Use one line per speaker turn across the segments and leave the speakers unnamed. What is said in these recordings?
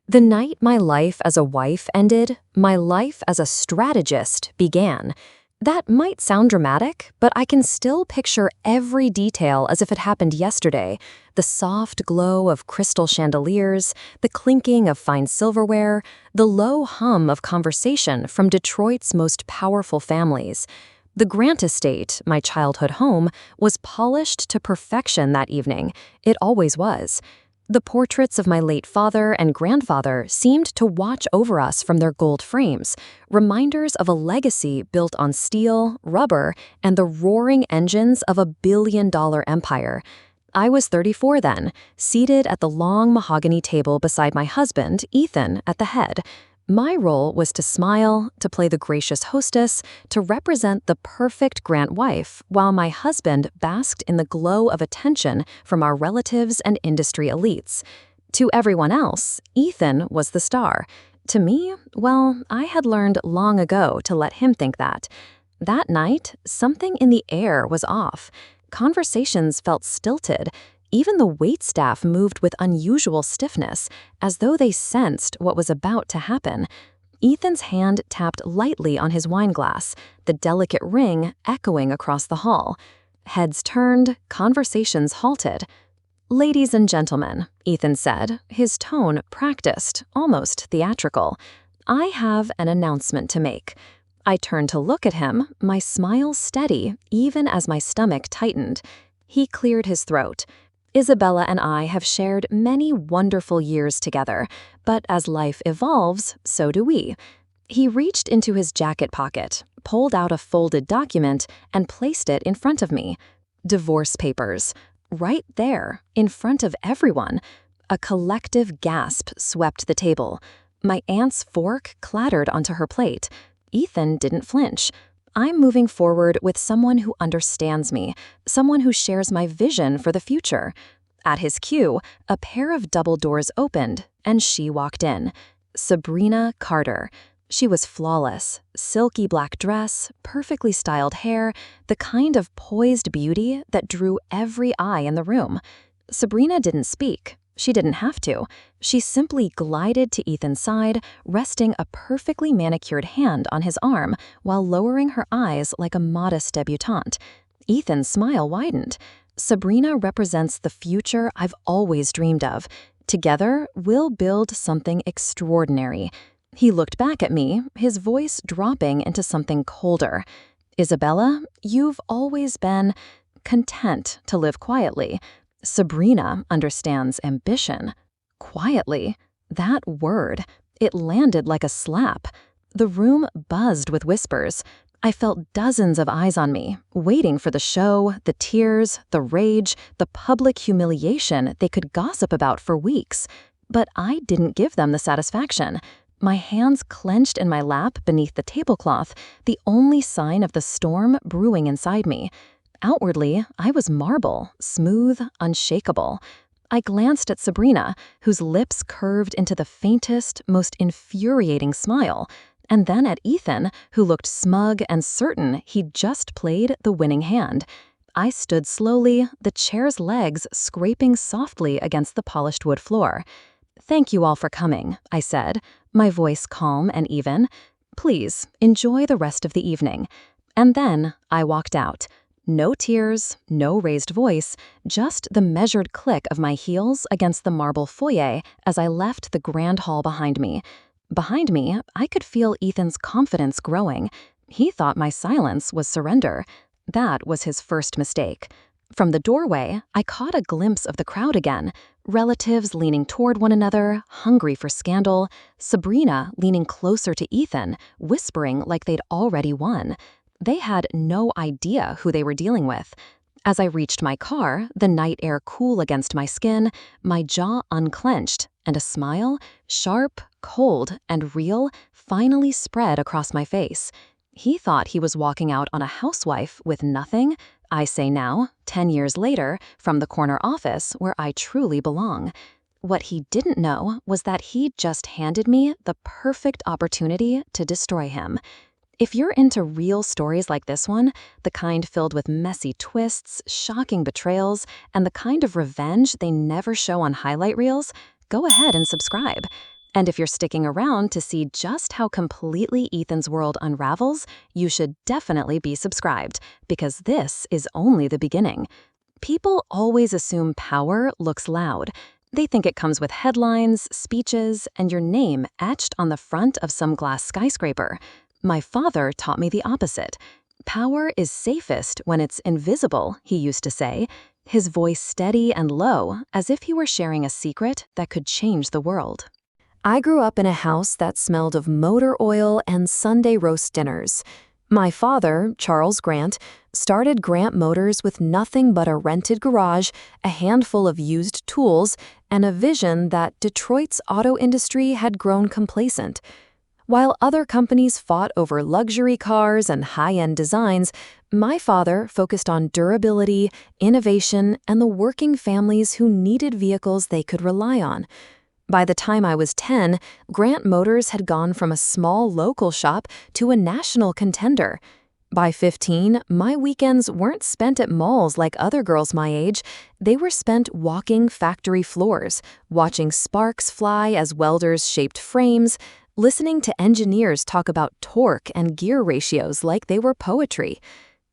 The night my life as a wife ended, my life as a strategist began. That might sound dramatic, but I can still picture every detail as if it happened yesterday. The soft glow of crystal chandeliers, the clinking of fine silverware, the low hum of conversation from Detroit's most powerful families. The Grant estate, my childhood home, was polished to perfection that evening. It always was. The portraits of my late father and grandfather seemed to watch over us from their gold frames, reminders of a legacy built on steel, rubber, and the roaring engines of a billion-dollar empire. I was 34 then, seated at the long mahogany table beside my husband, Ethan, at the head. My role was to smile, to play the gracious hostess, to represent the perfect Grant wife, while my husband basked in the glow of attention from our relatives and industry elites. To everyone else, Ethan was the star. To me, well, I had learned long ago to let him think that. That night, something in the air was off. Conversations felt stilted. Even the waitstaff moved with unusual stiffness, as though they sensed what was about to happen. Ethan's hand tapped lightly on his wineglass, the delicate ring echoing across the hall. Heads turned, conversations halted. "Ladies and gentlemen," Ethan said, his tone practiced, almost theatrical, "I have an announcement to make." I turned to look at him, my smile steady, even as my stomach tightened. He cleared his throat. "Isabella and I have shared many wonderful years together, but as life evolves, so do we." He reached into his jacket pocket, pulled out a folded document, and placed it in front of me. Divorce papers. Right there, in front of everyone. A collective gasp swept the table. My aunt's fork clattered onto her plate. Ethan didn't flinch. I'm moving forward with someone who understands me, someone who shares my vision for the future. At his cue, a pair of double doors opened, and she walked in. Sabrina Carter. She was flawless, silky black dress, perfectly styled hair, the kind of poised beauty that drew every eye in the room. Sabrina didn't speak. She didn't have to. She simply glided to Ethan's side, resting a perfectly manicured hand on his arm while lowering her eyes like a modest debutante. Ethan's smile widened. Sabrina represents the future I've always dreamed of. Together, we'll build something extraordinary. He looked back at me, his voice dropping into something colder. "Isabella, you've always been content to live quietly. Sabrina understands ambition." Quietly. That word. It landed like a slap. The room buzzed with whispers. I felt dozens of eyes on me, waiting for the show, the tears, the rage, the public humiliation they could gossip about for weeks. But I didn't give them the satisfaction. My hands clenched in my lap beneath the tablecloth, the only sign of the storm brewing inside me. Outwardly, I was marble, smooth, unshakable. I glanced at Sabrina, whose lips curved into the faintest, most infuriating smile, and then at Ethan, who looked smug and certain he'd just played the winning hand. I stood slowly, the chair's legs scraping softly against the polished wood floor. "Thank you all for coming," I said, my voice calm and even. "Please, enjoy the rest of the evening." And then I walked out. No tears, no raised voice, just the measured click of my heels against the marble foyer as I left the grand hall behind me. Behind me, I could feel Ethan's confidence growing. He thought my silence was surrender. That was his first mistake. From the doorway, I caught a glimpse of the crowd again. Relatives leaning toward one another, hungry for scandal. Sabrina leaning closer to Ethan, whispering like they'd already won. They had no idea who they were dealing with. As I reached my car, the night air cool against my skin, my jaw unclenched, and a smile, sharp, cold, and real, finally spread across my face. He thought he was walking out on a housewife with nothing. I say now, 10 years later, from the corner office where I truly belong. What he didn't know was that he'd just handed me the perfect opportunity to destroy him. If you're into real stories like this one, the kind filled with messy twists, shocking betrayals, and the kind of revenge they never show on highlight reels, go ahead and subscribe. And if you're sticking around to see just how completely Ethan's world unravels, you should definitely be subscribed, because this is only the beginning. People always assume power looks loud. They think it comes with headlines, speeches, and your name etched on the front of some glass skyscraper. My father taught me the opposite. Power is safest when it's invisible, he used to say, his voice steady and low, as if he were sharing a secret that could change the world. I grew up in a house that smelled of motor oil and Sunday roast dinners. My father, Charles Grant, started Grant Motors with nothing but a rented garage, a handful of used tools, and a vision that Detroit's auto industry had grown complacent. While other companies fought over luxury cars and high-end designs, my father focused on durability, innovation, and the working families who needed vehicles they could rely on. By the time I was 10, Grant Motors had gone from a small local shop to a national contender. By 15, my weekends weren't spent at malls like other girls my age. They were spent walking factory floors, watching sparks fly as welders shaped frames, listening to engineers talk about torque and gear ratios like they were poetry.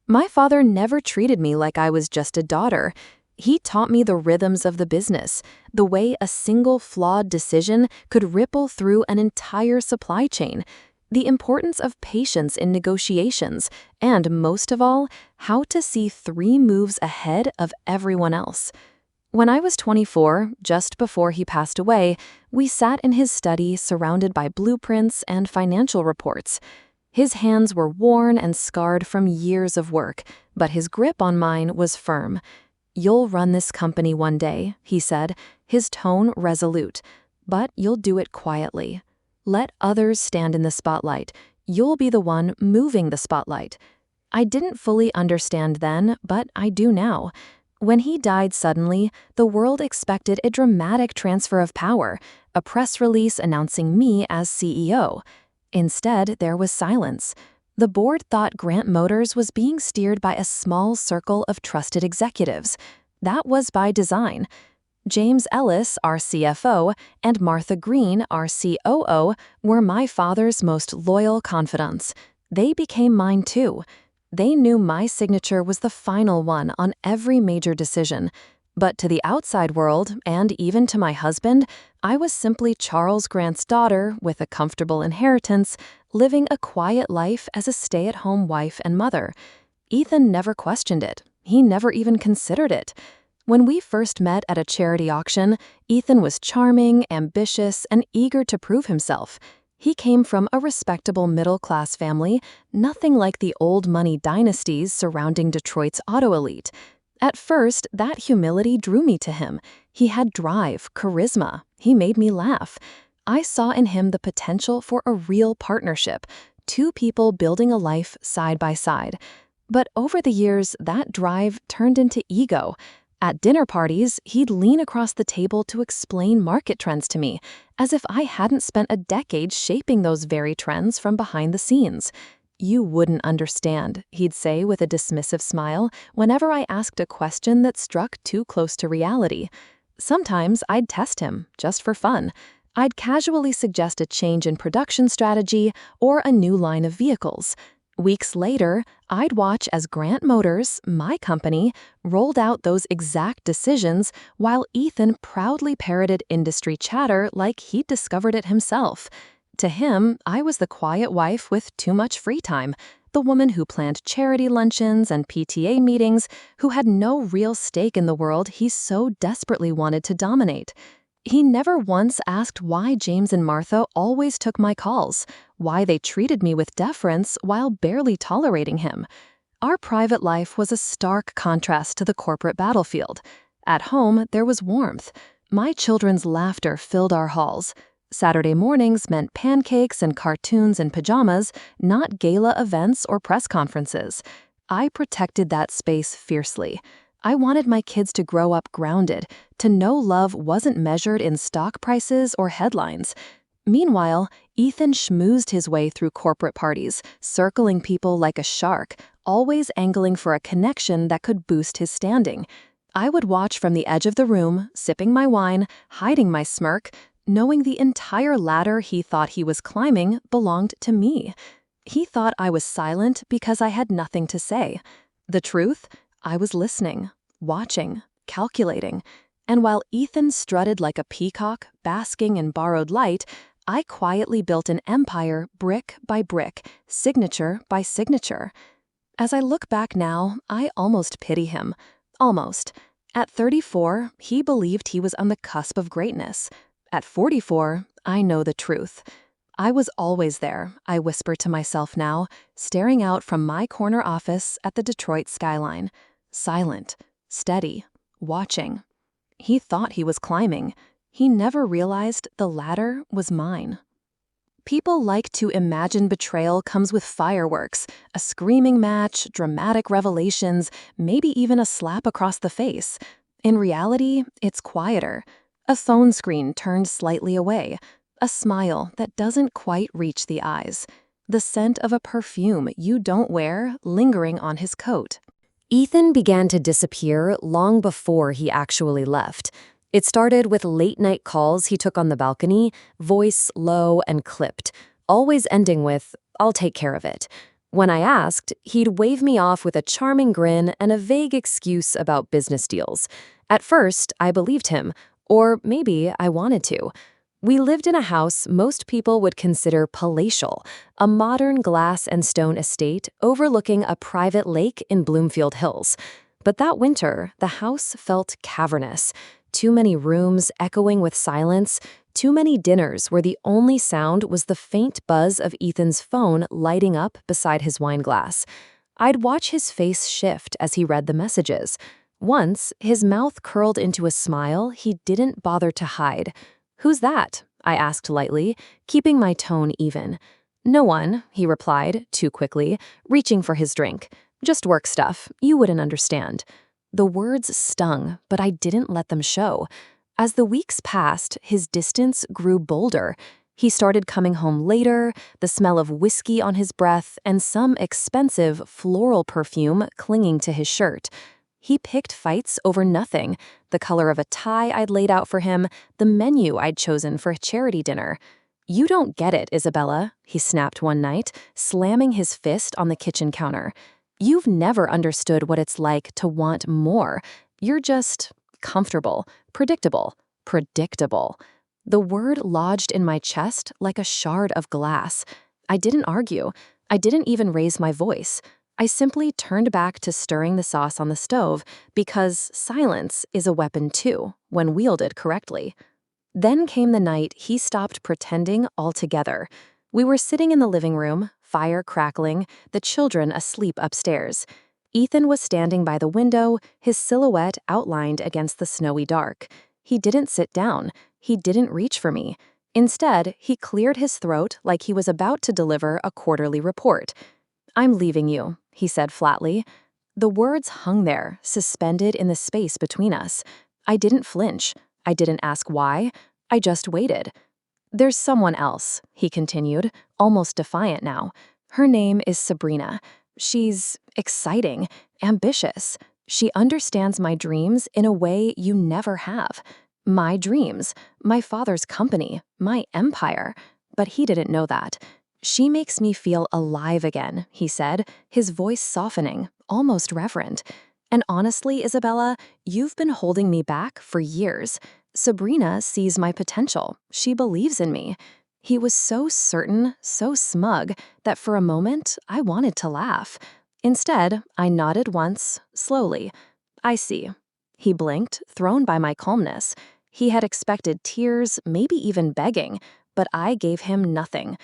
My father never treated me like I was just a daughter. He taught me the rhythms of the business, the way a single flawed decision could ripple through an entire supply chain, the importance of patience in negotiations, and most of all, how to see 3 moves ahead of everyone else. When I was 24, just before he passed away, we sat in his study surrounded by blueprints and financial reports. His hands were worn and scarred from years of work, but his grip on mine was firm. "You'll run this company one day," he said, his tone resolute, "but you'll do it quietly. Let others stand in the spotlight. You'll be the one moving the spotlight." I didn't fully understand then, but I do now. When he died suddenly, the world expected a dramatic transfer of power, a press release announcing me as CEO. Instead, there was silence. The board thought Grant Motors was being steered by a small circle of trusted executives. That was by design. James Ellis, our CFO, and Martha Green, our COO, were my father's most loyal confidants. They became mine too. They knew my signature was the final one on every major decision. But to the outside world, and even to my husband, I was simply Charles Grant's daughter with a comfortable inheritance, living a quiet life as a stay-at-home wife and mother. Ethan never questioned it. He never even considered it. When we first met at a charity auction, Ethan was charming, ambitious, and eager to prove himself. He came from a respectable middle-class family, nothing like the old money dynasties surrounding Detroit's auto elite. At first, that humility drew me to him. He had drive, charisma. He made me laugh. I saw in him the potential for a real partnership, 2 people building a life side by side. But over the years, that drive turned into ego. At dinner parties, he'd lean across the table to explain market trends to me, as if I hadn't spent a decade shaping those very trends from behind the scenes. "You wouldn't understand," he'd say with a dismissive smile whenever I asked a question that struck too close to reality. Sometimes I'd test him, just for fun. I'd casually suggest a change in production strategy or a new line of vehicles. Weeks later, I'd watch as Grant Motors, my company, rolled out those exact decisions while Ethan proudly parroted industry chatter like he'd discovered it himself. To him, I was the quiet wife with too much free time, the woman who planned charity luncheons and PTA meetings, who had no real stake in the world he so desperately wanted to dominate. He never once asked why James and Martha always took my calls, why they treated me with deference while barely tolerating him. Our private life was a stark contrast to the corporate battlefield. At home, there was warmth. My children's laughter filled our halls. Saturday mornings meant pancakes and cartoons and pajamas, not gala events or press conferences. I protected that space fiercely. I wanted my kids to grow up grounded, to know love wasn't measured in stock prices or headlines. Meanwhile, Ethan schmoozed his way through corporate parties, circling people like a shark, always angling for a connection that could boost his standing. I would watch from the edge of the room, sipping my wine, hiding my smirk, knowing the entire ladder he thought he was climbing belonged to me. He thought I was silent because I had nothing to say. The truth? I was listening, watching, calculating. And while Ethan strutted like a peacock, basking in borrowed light, I quietly built an empire brick by brick, signature by signature. As I look back now, I almost pity him. Almost. At 34, he believed he was on the cusp of greatness. At 44, I know the truth. I was always there, I whisper to myself now, staring out from my corner office at the Detroit skyline. Silent, steady, watching. He thought he was climbing. He never realized the ladder was mine. People like to imagine betrayal comes with fireworks, a screaming match, dramatic revelations, maybe even a slap across the face. In reality, it's quieter. A phone screen turned slightly away. A smile that doesn't quite reach the eyes. The scent of a perfume you don't wear lingering on his coat. Ethan began to disappear long before he actually left. It started with late-night calls he took on the balcony, voice low and clipped, always ending with, "I'll take care of it." When I asked, he'd wave me off with a charming grin and a vague excuse about business deals. At first, I believed him, or maybe I wanted to. We lived in a house most people would consider palatial, a modern glass and stone estate overlooking a private lake in Bloomfield Hills. But that winter, the house felt cavernous. Too many rooms echoing with silence, too many dinners where the only sound was the faint buzz of Ethan's phone lighting up beside his wine glass. I'd watch his face shift as he read the messages. Once, his mouth curled into a smile he didn't bother to hide. "Who's that?" I asked lightly, keeping my tone even. "No one," he replied, too quickly, reaching for his drink. "Just work stuff. You wouldn't understand." The words stung, but I didn't let them show. As the weeks passed, his distance grew bolder. He started coming home later, the smell of whiskey on his breath, and some expensive floral perfume clinging to his shirt. He picked fights over nothing, the color of a tie I'd laid out for him, the menu I'd chosen for a charity dinner. "You don't get it, Isabella," he snapped one night, slamming his fist on the kitchen counter. "You've never understood what it's like to want more. You're just comfortable, predictable. The word lodged in my chest like a shard of glass. I didn't argue. I didn't even raise my voice. I simply turned back to stirring the sauce on the stove because silence is a weapon too, when wielded correctly. Then came the night he stopped pretending altogether. We were sitting in the living room, fire crackling, the children asleep upstairs. Ethan was standing by the window, his silhouette outlined against the snowy dark. He didn't sit down. He didn't reach for me. Instead, he cleared his throat like he was about to deliver a quarterly report. "I'm leaving you," he said flatly. The words hung there, suspended in the space between us. I didn't flinch. I didn't ask why. I just waited. "There's someone else," he continued, almost defiant now. "Her name is Sabrina. She's exciting, ambitious. She understands my dreams in a way you never have. My dreams, my father's company, my empire." But he didn't know that. "She makes me feel alive again," he said, his voice softening, almost reverent. "And honestly, Isabella, you've been holding me back for years. Sabrina sees my potential. She believes in me." He was so certain, so smug, that for a moment I wanted to laugh. Instead, I nodded once, slowly. "I see." He blinked, thrown by my calmness. He had expected tears, maybe even begging, but I gave him nothing.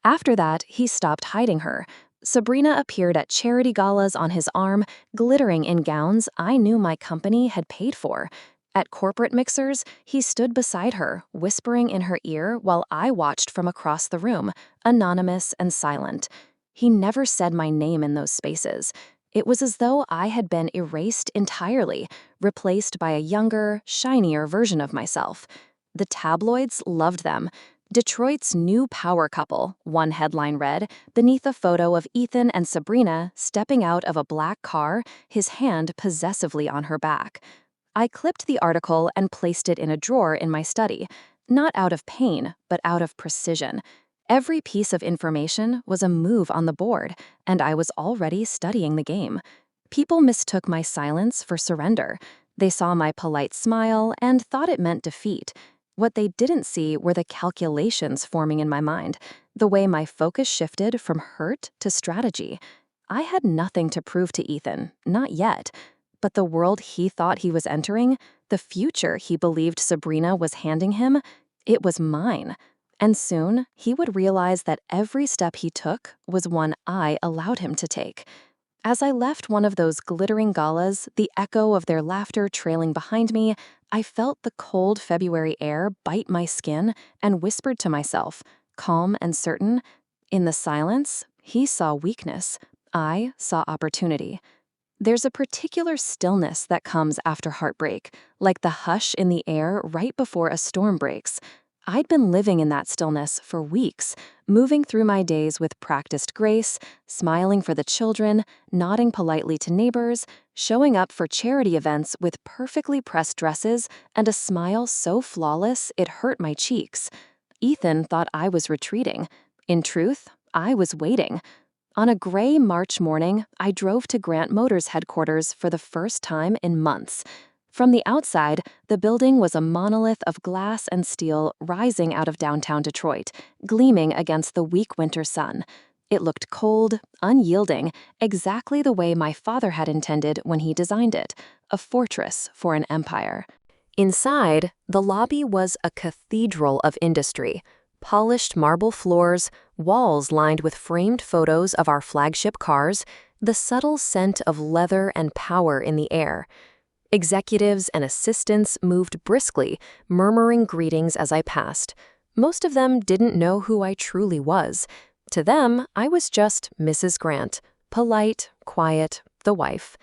After that, he stopped hiding her. Sabrina appeared at charity galas on his arm, glittering in gowns I knew my company had paid for. At corporate mixers, he stood beside her, whispering in her ear while I watched from across the room, anonymous and silent. He never said my name in those spaces. It was as though I had been erased entirely, replaced by a younger, shinier version of myself. The tabloids loved them. "Detroit's new power couple," one headline read, beneath a photo of Ethan and Sabrina stepping out of a black car, his hand possessively on her back. I clipped the article and placed it in a drawer in my study. Not out of pain, but out of precision. Every piece of information was a move on the board, and I was already studying the game. People mistook my silence for surrender. They saw my polite smile and thought it meant defeat. What they didn't see were the calculations forming in my mind, the way my focus shifted from hurt to strategy. I had nothing to prove to Ethan, not yet. But the world he thought he was entering, the future he believed Sabrina was handing him, it was mine. And soon, he would realize that every step he took was one I allowed him to take. As I left one of those glittering galas, the echo of their laughter trailing behind me, I felt the cold February air bite my skin and whispered to myself, calm and certain, in the silence, he saw weakness. I saw opportunity. There's a particular stillness that comes after heartbreak, like the hush in the air right before a storm breaks. I'd been living in that stillness for weeks, moving through my days with practiced grace, smiling for the children, nodding politely to neighbors, showing up for charity events with perfectly pressed dresses and a smile so flawless it hurt my cheeks. Ethan thought I was retreating. In truth, I was waiting. On a gray March morning, I drove to Grant Motors headquarters for the first time in months. From the outside, the building was a monolith of glass and steel rising out of downtown Detroit, gleaming against the weak winter sun. It looked cold, unyielding, exactly the way my father had intended when he designed it, a fortress for an empire. Inside, the lobby was a cathedral of industry. Polished marble floors, walls lined with framed photos of our flagship cars, the subtle scent of leather and power in the air. Executives and assistants moved briskly, murmuring greetings as I passed. Most of them didn't know who I truly was. To them, I was just Mrs. Grant, polite, quiet, the wife.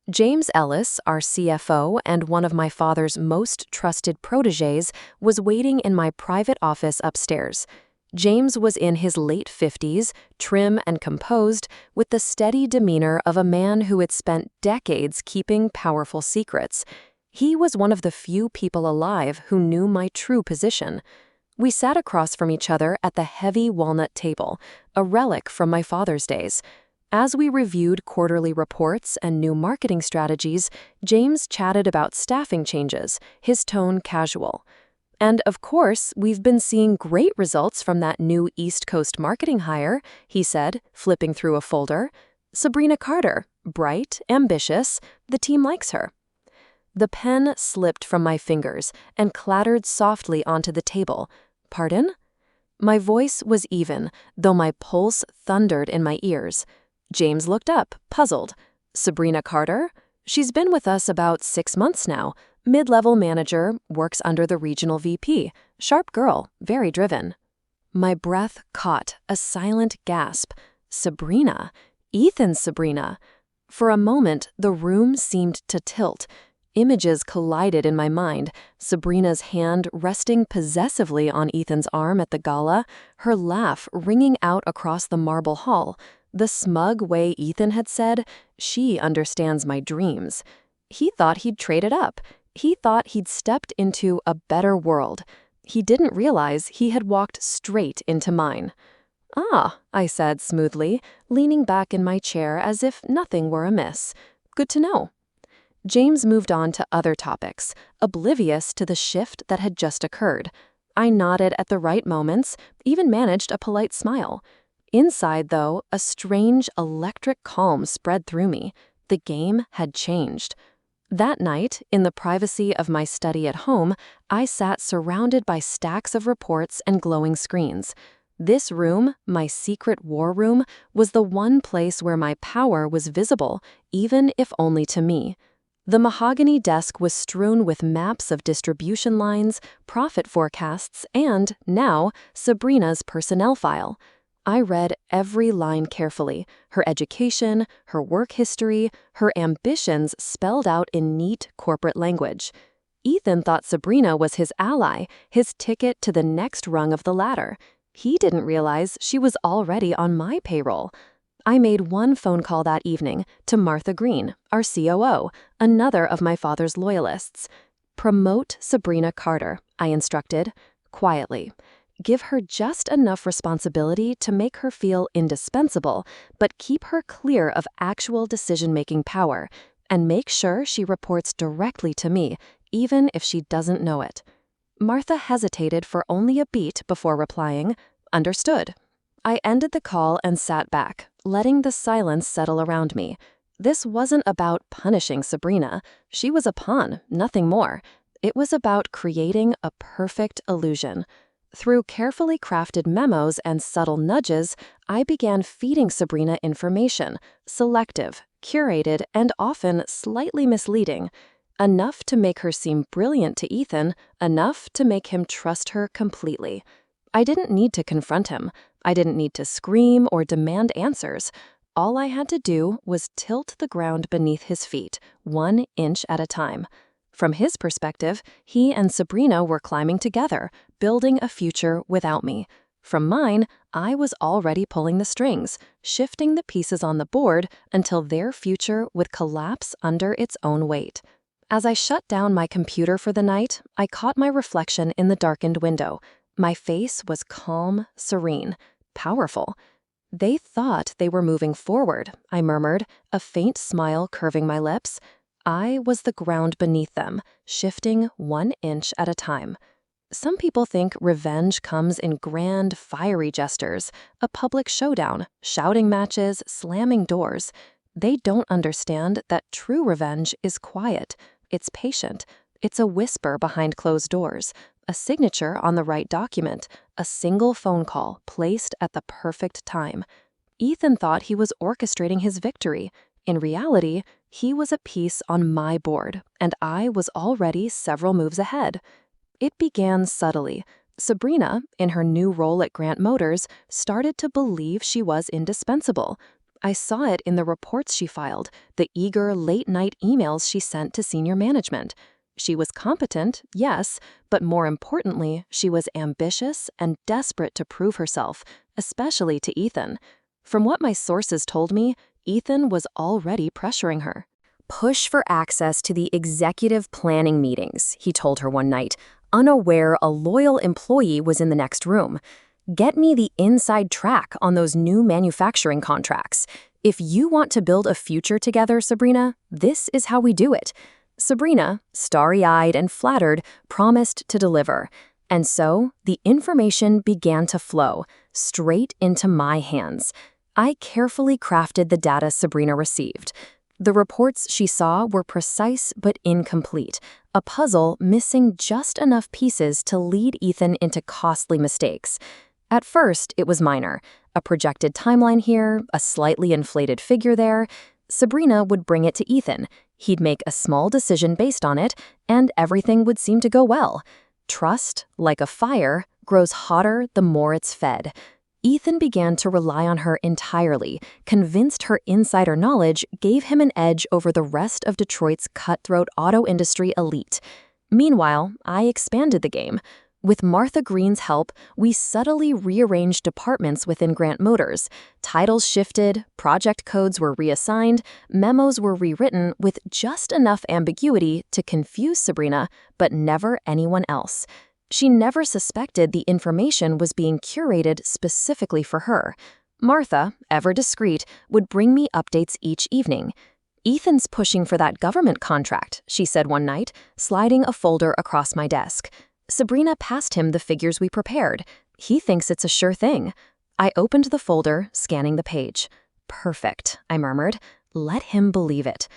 James Ellis, our CFO and one of my father's most trusted protégés, was waiting in my private office upstairs. James was in his late 50s, trim and composed, with the steady demeanor of a man who had spent decades keeping powerful secrets. He was one of the few people alive who knew my true position. We sat across from each other at the heavy walnut table, a relic from my father's days. As we reviewed quarterly reports and new marketing strategies, James chatted about staffing changes, his tone casual. And of course, we've been seeing great results from that new East Coast marketing hire, he said, flipping through a folder. Sabrina Carter, bright, ambitious, the team likes her. The pen slipped from my fingers and clattered softly onto the table. Pardon? My voice was even, though my pulse thundered in my ears. James looked up, puzzled. Sabrina Carter? She's been with us about 6 months now. Mid-level manager, works under the regional VP. Sharp girl, very driven. My breath caught, a silent gasp. Sabrina. Ethan's Sabrina. For a moment, the room seemed to tilt. Images collided in my mind. Sabrina's hand resting possessively on Ethan's arm at the gala, her laugh ringing out across the marble hall. The smug way Ethan had said, "She understands my dreams." He thought he'd traded up. He thought he'd stepped into a better world. He didn't realize he had walked straight into mine. "Ah," I said smoothly, leaning back in my chair as if nothing were amiss. "Good to know." James moved on to other topics, oblivious to the shift that had just occurred. I nodded at the right moments, even managed a polite smile. Inside, though, a strange, electric calm spread through me. The game had changed. That night, in the privacy of my study at home, I sat surrounded by stacks of reports and glowing screens. This room, my secret war room, was the one place where my power was visible, even if only to me. The mahogany desk was strewn with maps of distribution lines, profit forecasts, and, now, Sabrina's personnel file. I read every line carefully, her education, her work history, her ambitions spelled out in neat corporate language. Ethan thought Sabrina was his ally, his ticket to the next rung of the ladder. He didn't realize she was already on my payroll. I made one phone call that evening to Martha Green, our COO, another of my father's loyalists. "Promote Sabrina Carter," I instructed. quietly. Give her just enough responsibility to make her feel indispensable, but keep her clear of actual decision-making power, and make sure she reports directly to me, even if she doesn't know it. Martha hesitated for only a beat before replying, "Understood." I ended the call and sat back, letting the silence settle around me. This wasn't about punishing Sabrina. She was a pawn, nothing more. It was about creating a perfect illusion. Through carefully crafted memos and subtle nudges, I began feeding Sabrina information, selective, curated, and often slightly misleading. Enough to make her seem brilliant to Ethan, enough to make him trust her completely. I didn't need to confront him. I didn't need to scream or demand answers. All I had to do was tilt the ground beneath his feet, 1 inch at a time. From his perspective, he and Sabrina were climbing together, building a future without me. From mine, I was already pulling the strings, shifting the pieces on the board until their future would collapse under its own weight. As I shut down my computer for the night, I caught my reflection in the darkened window. My face was calm, serene, powerful. "They thought they were moving forward," I murmured, a faint smile curving my lips. I was the ground beneath them, shifting 1 inch at a time. Some people think revenge comes in grand, fiery gestures, a public showdown, shouting matches, slamming doors. They don't understand that true revenge is quiet. It's patient. It's a whisper behind closed doors, a signature on the right document, a single phone call placed at the perfect time. Ethan thought he was orchestrating his victory. In reality, he was a piece on my board, and I was already several moves ahead. It began subtly. Sabrina, in her new role at Grant Motors, started to believe she was indispensable. I saw it in the reports she filed, the eager late-night emails she sent to senior management. She was competent, yes, but more importantly, she was ambitious and desperate to prove herself, especially to Ethan. From what my sources told me, Ethan was already pressuring her. "Push for access to the executive planning meetings," he told her one night, unaware a loyal employee was in the next room. "Get me the inside track on those new manufacturing contracts. If you want to build a future together, Sabrina, this is how we do it." Sabrina, starry-eyed and flattered, promised to deliver. And so, the information began to flow, straight into my hands. I carefully crafted the data Sabrina received. The reports she saw were precise but incomplete, a puzzle missing just enough pieces to lead Ethan into costly mistakes. At first, it was minor. A projected timeline here, a slightly inflated figure there. Sabrina would bring it to Ethan. He'd make a small decision based on it, and everything would seem to go well. Trust, like a fire, grows hotter the more it's fed. Ethan began to rely on her entirely, convinced her insider knowledge gave him an edge over the rest of Detroit's cutthroat auto industry elite. Meanwhile, I expanded the game. With Martha Green's help, we subtly rearranged departments within Grant Motors. Titles shifted, project codes were reassigned, memos were rewritten with just enough ambiguity to confuse Sabrina, but never anyone else. She never suspected the information was being curated specifically for her. Martha, ever discreet, would bring me updates each evening. "Ethan's pushing for that government contract," she said one night, sliding a folder across my desk. "Sabrina passed him the figures we prepared. He thinks it's a sure thing." I opened the folder, scanning the page. "Perfect," I murmured. "Let him believe it."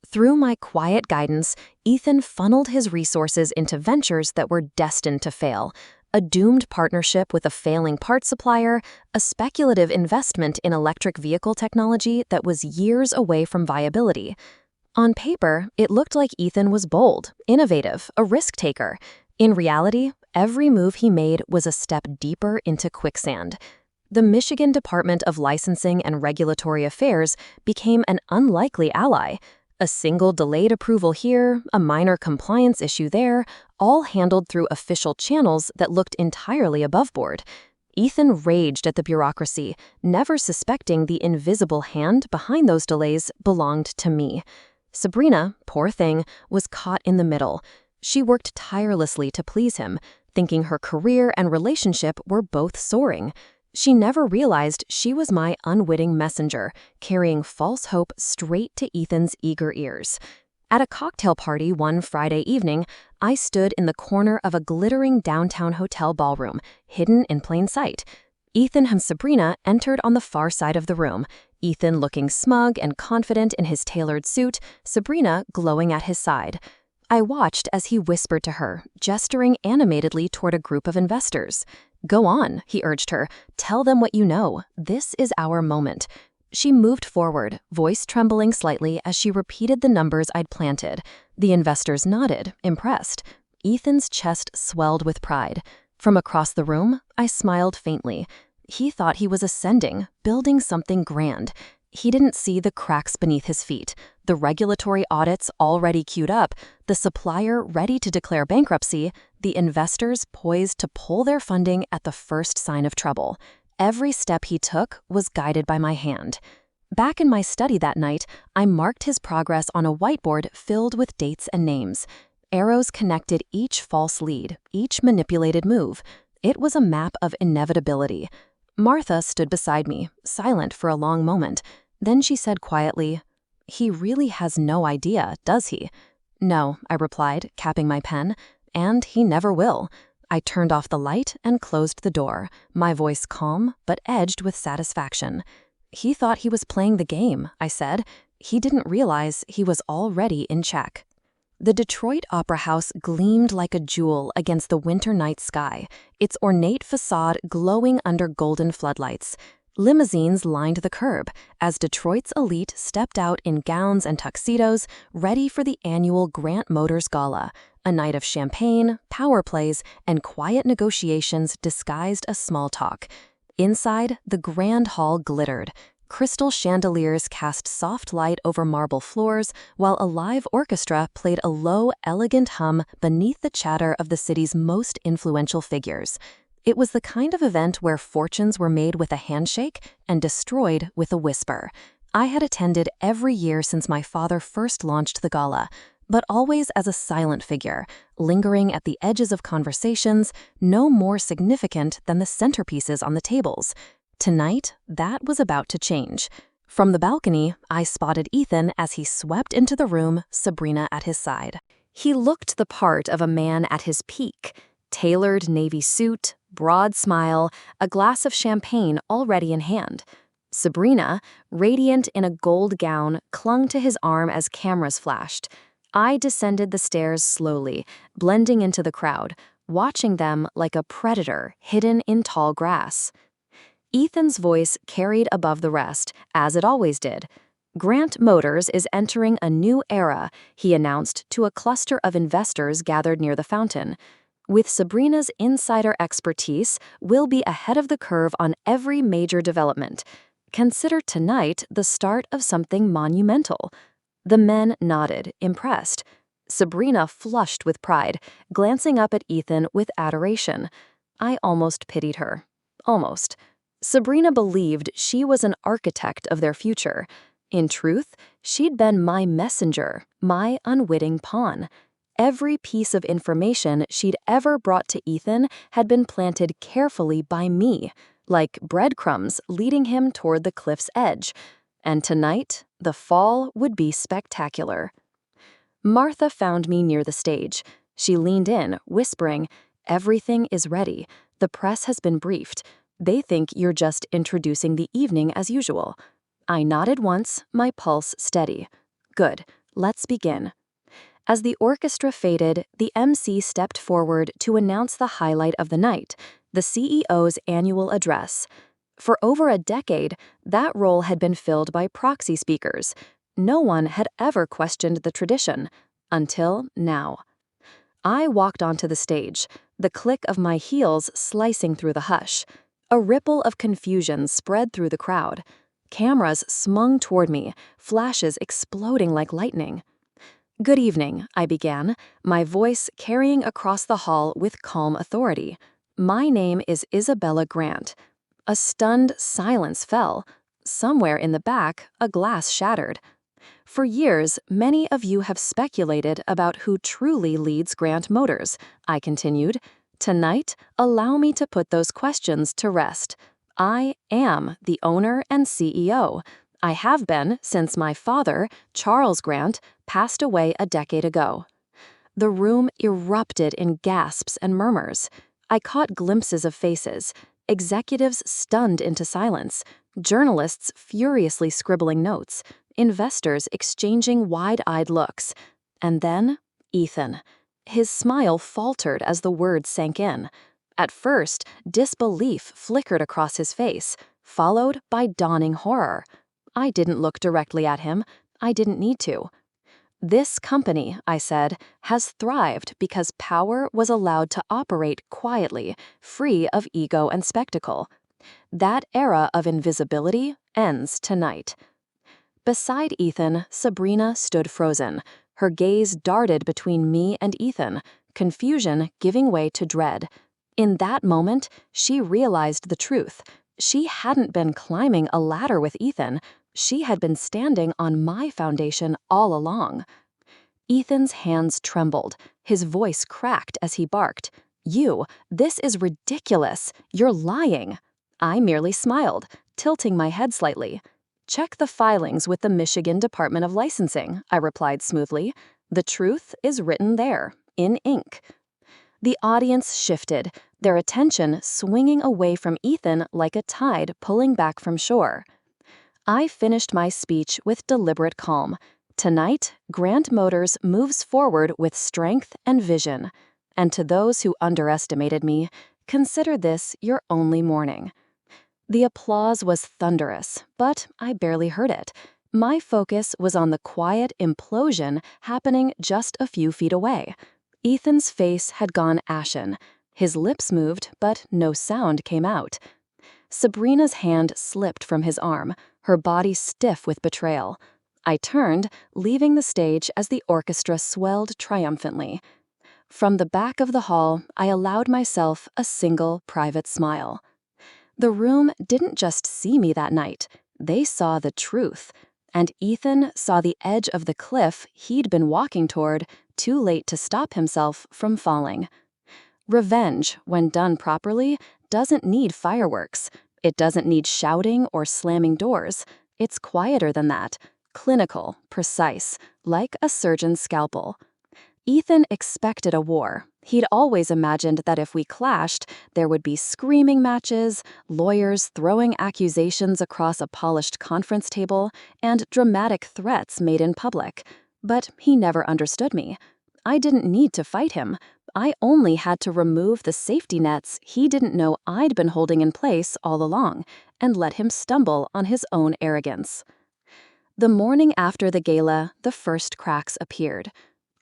Through my quiet guidance, Ethan funneled his resources into ventures that were destined to fail. A doomed partnership with a failing parts supplier, a speculative investment in electric vehicle technology that was years away from viability. On paper, it looked like Ethan was bold, innovative, a risk-taker. In reality, every move he made was a step deeper into quicksand. The Michigan Department of Licensing and Regulatory Affairs became an unlikely ally. A single delayed approval here, a minor compliance issue there, all handled through official channels that looked entirely above board. Ethan raged at the bureaucracy, never suspecting the invisible hand behind those delays belonged to me. Sabrina, poor thing, was caught in the middle. She worked tirelessly to please him, thinking her career and relationship were both soaring. She never realized she was my unwitting messenger, carrying false hope straight to Ethan's eager ears. At a cocktail party one Friday evening, I stood in the corner of a glittering downtown hotel ballroom, hidden in plain sight. Ethan and Sabrina entered on the far side of the room, Ethan looking smug and confident in his tailored suit, Sabrina glowing at his side. I watched as he whispered to her, gesturing animatedly toward a group of investors. "Go on," he urged her. "Tell them what you know. This is our moment." She moved forward, voice trembling slightly as she repeated the numbers I'd planted. The investors nodded, impressed. Ethan's chest swelled with pride. From across the room, I smiled faintly. He thought he was ascending, building something grand. He didn't see the cracks beneath his feet, the regulatory audits already queued up, the supplier ready to declare bankruptcy, the investors poised to pull their funding at the first sign of trouble. Every step he took was guided by my hand. Back in my study that night, I marked his progress on a whiteboard filled with dates and names. Arrows connected each false lead, each manipulated move. It was a map of inevitability. Martha stood beside me, silent for a long moment. Then she said quietly, "He really has no idea, does he?" "No," I replied, capping my pen, "and he never will." I turned off the light and closed the door, my voice calm but edged with satisfaction. "He thought he was playing the game," I said. "He didn't realize he was already in check." The Detroit Opera House gleamed like a jewel against the winter night sky, its ornate facade glowing under golden floodlights. Limousines lined the curb as Detroit's elite stepped out in gowns and tuxedos, ready for the annual Grant Motors Gala, a night of champagne, power plays, and quiet negotiations disguised as small talk. Inside, the grand hall glittered. Crystal chandeliers cast soft light over marble floors, while a live orchestra played a low, elegant hum beneath the chatter of the city's most influential figures. It was the kind of event where fortunes were made with a handshake and destroyed with a whisper. I had attended every year since my father first launched the gala, but always as a silent figure, lingering at the edges of conversations, no more significant than the centerpieces on the tables. Tonight, that was about to change. From the balcony, I spotted Ethan as he swept into the room, Sabrina at his side. He looked the part of a man at his peak. Tailored navy suit, broad smile, a glass of champagne already in hand. Sabrina, radiant in a gold gown, clung to his arm as cameras flashed. I descended the stairs slowly, blending into the crowd, watching them like a predator hidden in tall grass. Ethan's voice carried above the rest, as it always did. "Grant Motors is entering a new era," he announced to a cluster of investors gathered near the fountain. "With Sabrina's insider expertise, we'll be ahead of the curve on every major development. Consider tonight the start of something monumental." The men nodded, impressed. Sabrina flushed with pride, glancing up at Ethan with adoration. I almost pitied her. Almost. Sabrina believed she was an architect of their future. In truth, she'd been my messenger, my unwitting pawn. Every piece of information she'd ever brought to Ethan had been planted carefully by me, like breadcrumbs leading him toward the cliff's edge. And tonight, the fall would be spectacular. Martha found me near the stage. She leaned in, whispering, "Everything is ready. The press has been briefed. They think you're just introducing the evening as usual." I nodded once, my pulse steady. "Good. Let's begin." As the orchestra faded, the MC stepped forward to announce the highlight of the night, the CEO's annual address. For over a decade, that role had been filled by proxy speakers. No one had ever questioned the tradition, until now. I walked onto the stage, the click of my heels slicing through the hush. A ripple of confusion spread through the crowd. Cameras swung toward me, flashes exploding like lightning. "Good evening," I began, my voice carrying across the hall with calm authority. "My name is Isabella Grant." A stunned silence fell. Somewhere in the back, a glass shattered. "For years, many of you have speculated about who truly leads Grant Motors," I continued. Tonight, allow me to put those questions to rest. I am the owner and CEO. I have been since my father, Charles Grant, passed away a decade ago. The room erupted in gasps and murmurs. I caught glimpses of faces, executives stunned into silence, journalists furiously scribbling notes, investors exchanging wide-eyed looks. And then, Ethan. His smile faltered as the words sank in. At first, disbelief flickered across his face, followed by dawning horror. I didn't look directly at him. I didn't need to. This company, I said, has thrived because power was allowed to operate quietly, free of ego and spectacle. That era of invisibility ends tonight. Beside Ethan, Sabrina stood frozen. Her gaze darted between me and Ethan, confusion giving way to dread. In that moment, she realized the truth. She hadn't been climbing a ladder with Ethan. She had been standing on my foundation all along. Ethan's hands trembled. His voice cracked as he barked. This is ridiculous. You're lying. I merely smiled, tilting my head slightly. Check the filings with the Michigan Department of Licensing, I replied smoothly. The truth is written there, in ink. The audience shifted, their attention swinging away from Ethan like a tide pulling back from shore. I finished my speech with deliberate calm. Tonight, Grant Motors moves forward with strength and vision. And to those who underestimated me, consider this your only morning. The applause was thunderous, but I barely heard it. My focus was on the quiet implosion happening just a few feet away. Ethan's face had gone ashen. His lips moved, but no sound came out. Sabrina's hand slipped from his arm, her body stiff with betrayal. I turned, leaving the stage as the orchestra swelled triumphantly. From the back of the hall, I allowed myself a single private smile. The room didn't just see me that night, they saw the truth. And Ethan saw the edge of the cliff he'd been walking toward, too late to stop himself from falling. Revenge, when done properly, doesn't need fireworks. It doesn't need shouting or slamming doors. It's quieter than that, clinical, precise, like a surgeon's scalpel. Ethan expected a war. He'd always imagined that if we clashed, there would be screaming matches, lawyers throwing accusations across a polished conference table, and dramatic threats made in public. But he never understood me. I didn't need to fight him. I only had to remove the safety nets he didn't know I'd been holding in place all along, and let him stumble on his own arrogance. The morning after the gala, the first cracks appeared.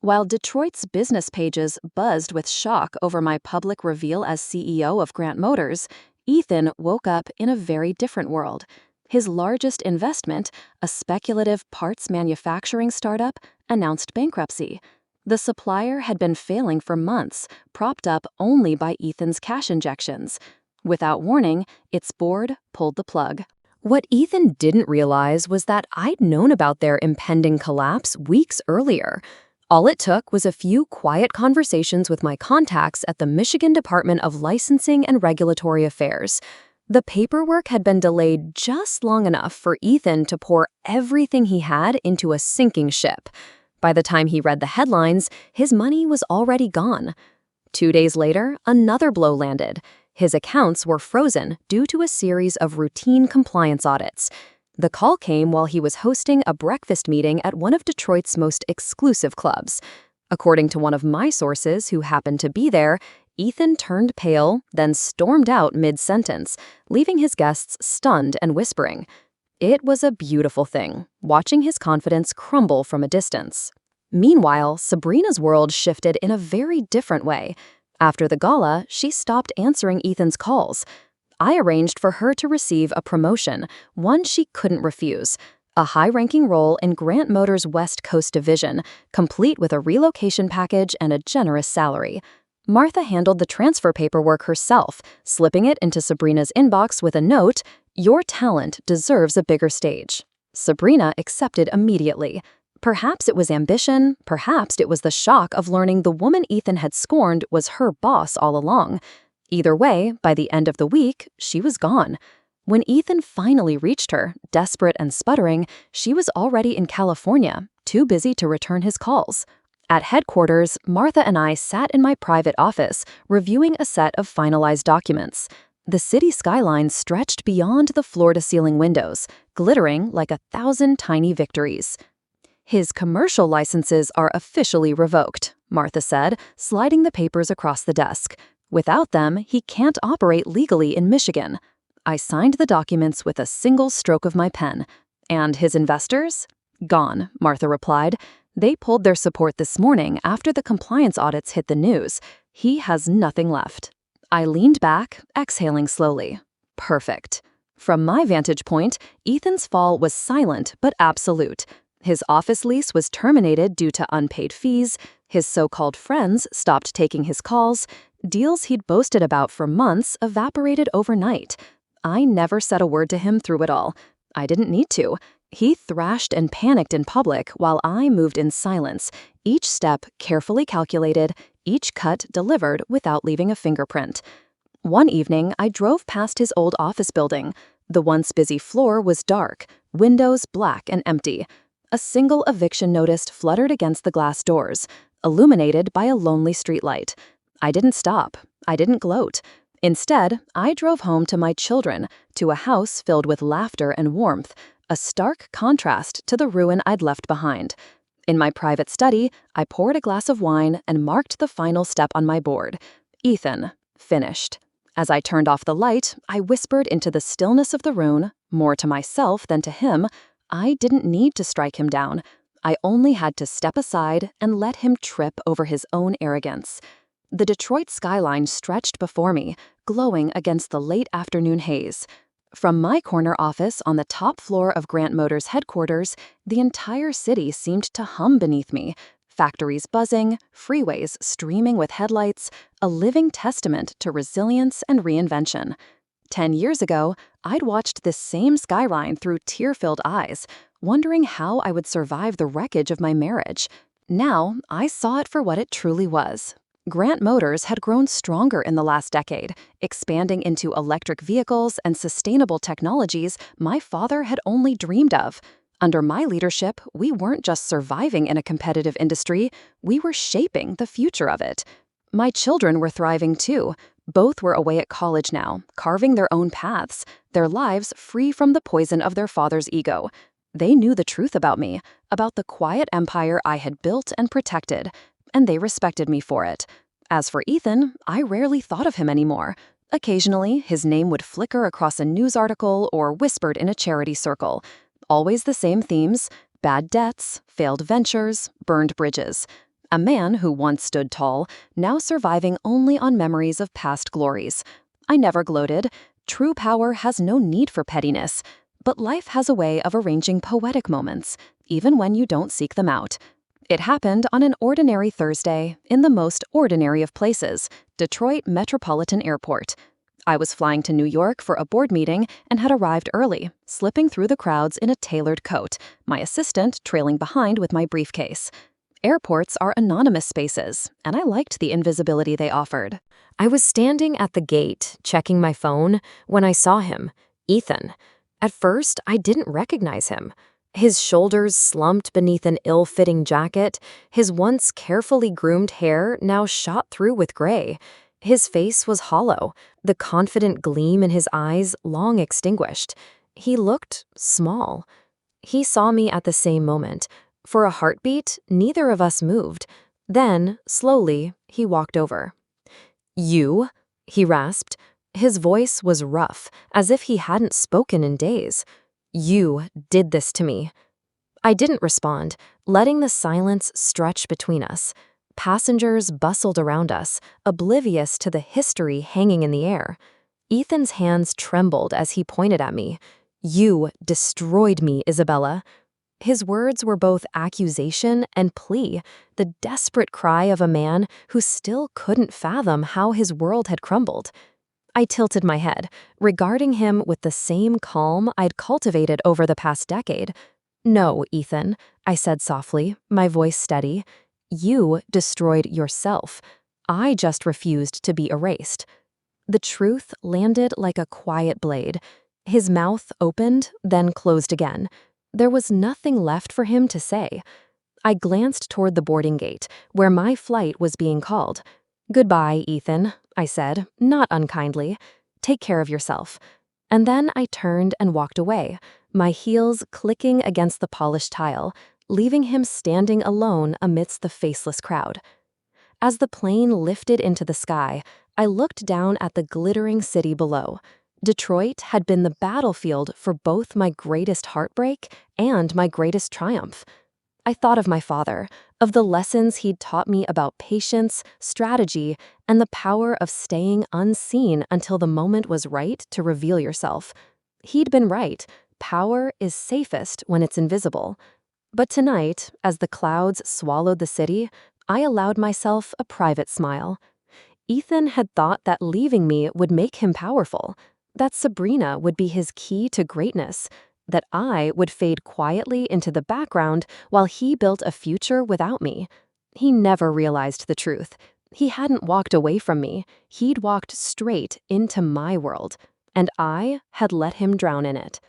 While Detroit's business pages buzzed with shock over my public reveal as CEO of Grant Motors, Ethan woke up in a very different world. His largest investment, a speculative parts manufacturing startup, announced bankruptcy. The supplier had been failing for months, propped up only by Ethan's cash injections. Without warning, its board pulled the plug. What Ethan didn't realize was that I'd known about their impending collapse weeks earlier. All it took was a few quiet conversations with my contacts at the Michigan Department of Licensing and Regulatory Affairs. The paperwork had been delayed just long enough for Ethan to pour everything he had into a sinking ship. By the time he read the headlines, his money was already gone. 2 days later, another blow landed. His accounts were frozen due to a series of routine compliance audits. The call came while he was hosting a breakfast meeting at one of Detroit's most exclusive clubs. According to one of my sources who happened to be there, Ethan turned pale, then stormed out mid-sentence, leaving his guests stunned and whispering. It was a beautiful thing, watching his confidence crumble from a distance. Meanwhile, Sabrina's world shifted in a very different way. After the gala, she stopped answering Ethan's calls. I arranged for her to receive a promotion, one she couldn't refuse, a high-ranking role in Grant Motors' West Coast division, complete with a relocation package and a generous salary. Martha handled the transfer paperwork herself, slipping it into Sabrina's inbox with a note, "Your talent deserves a bigger stage." Sabrina accepted immediately. Perhaps it was ambition, perhaps it was the shock of learning the woman Ethan had scorned was her boss all along. Either way, by the end of the week, she was gone. When Ethan finally reached her, desperate and sputtering, she was already in California, too busy to return his calls. At headquarters, Martha and I sat in my private office, reviewing a set of finalized documents. The city skyline stretched beyond the floor-to-ceiling windows, glittering like 1,000 tiny victories. "His commercial licenses are officially revoked," Martha said, sliding the papers across the desk. "Without them, he can't operate legally in Michigan." I signed the documents with a single stroke of my pen. "And his investors?" "Gone," Martha replied. "They pulled their support this morning after the compliance audits hit the news. He has nothing left." I leaned back, exhaling slowly. Perfect. From my vantage point, Ethan's fall was silent but absolute. His office lease was terminated due to unpaid fees, his so-called friends stopped taking his calls, deals he'd boasted about for months evaporated overnight. I never said a word to him through it all. I didn't need to. He thrashed and panicked in public while I moved in silence, each step carefully calculated, each cut delivered without leaving a fingerprint. One evening, I drove past his old office building. The once busy floor was dark, windows black and empty. A single eviction notice fluttered against the glass doors, illuminated by a lonely streetlight. I didn't stop. I didn't gloat. Instead, I drove home to my children, to a house filled with laughter and warmth, a stark contrast to the ruin I'd left behind. In my private study, I poured a glass of wine and marked the final step on my board. Ethan, finished. As I turned off the light, I whispered into the stillness of the room, more to myself than to him, I didn't need to strike him down. I only had to step aside and let him trip over his own arrogance. The Detroit skyline stretched before me, glowing against the late afternoon haze. From my corner office on the top floor of Grant Motors headquarters, the entire city seemed to hum beneath me. Factories buzzing, freeways streaming with headlights, a living testament to resilience and reinvention. 10 years ago, I'd watched this same skyline through tear-filled eyes, wondering how I would survive the wreckage of my marriage. Now, I saw it for what it truly was. Grant Motors had grown stronger in the last decade, expanding into electric vehicles and sustainable technologies my father had only dreamed of. Under my leadership, we weren't just surviving in a competitive industry, we were shaping the future of it. My children were thriving too. Both were away at college now, carving their own paths, their lives free from the poison of their father's ego. They knew the truth about me, about the quiet empire I had built and protected, and they respected me for it. As for Ethan, I rarely thought of him anymore. Occasionally, his name would flicker across a news article or whispered in a charity circle. Always the same themes: bad debts, failed ventures, burned bridges. A man who once stood tall, now surviving only on memories of past glories. I never gloated. True power has no need for pettiness. But life has a way of arranging poetic moments, even when you don't seek them out. It happened on an ordinary Thursday, in the most ordinary of places, Detroit Metropolitan Airport. I was flying to New York for a board meeting and had arrived early, slipping through the crowds in a tailored coat, my assistant trailing behind with my briefcase. Airports are anonymous spaces, and I liked the invisibility they offered. I was standing at the gate, checking my phone, when I saw him, Ethan. At first, I didn't recognize him. His shoulders slumped beneath an ill-fitting jacket, his once carefully groomed hair now shot through with gray. His face was hollow, the confident gleam in his eyes long extinguished. He looked small. He saw me at the same moment. For a heartbeat, neither of us moved. Then, slowly, he walked over. "You?" he rasped. His voice was rough, as if he hadn't spoken in days. "You did this to me." I didn't respond, letting the silence stretch between us. Passengers bustled around us, oblivious to the history hanging in the air. Ethan's hands trembled as he pointed at me. "You destroyed me, Isabella." His words were both accusation and plea, the desperate cry of a man who still couldn't fathom how his world had crumbled. I tilted my head, regarding him with the same calm I'd cultivated over the past decade. No, Ethan, I said softly, my voice steady. You destroyed yourself. I just refused to be erased. The truth landed like a quiet blade. His mouth opened, then closed again. There was nothing left for him to say. I glanced toward the boarding gate, where my flight was being called. Goodbye, Ethan, I said, not unkindly. Take care of yourself. And then I turned and walked away, my heels clicking against the polished tile, leaving him standing alone amidst the faceless crowd. As the plane lifted into the sky, I looked down at the glittering city below. Detroit had been the battlefield for both my greatest heartbreak and my greatest triumph. I thought of my father, of the lessons he'd taught me about patience, strategy, and the power of staying unseen until the moment was right to reveal yourself. He'd been right. Power is safest when it's invisible. But tonight, as the clouds swallowed the city, I allowed myself a private smile. Ethan had thought that leaving me would make him powerful, that Sabrina would be his key to greatness, that I would fade quietly into the background while he built a future without me. He never realized the truth. He hadn't walked away from me. He'd walked straight into my world, and I had let him drown in it.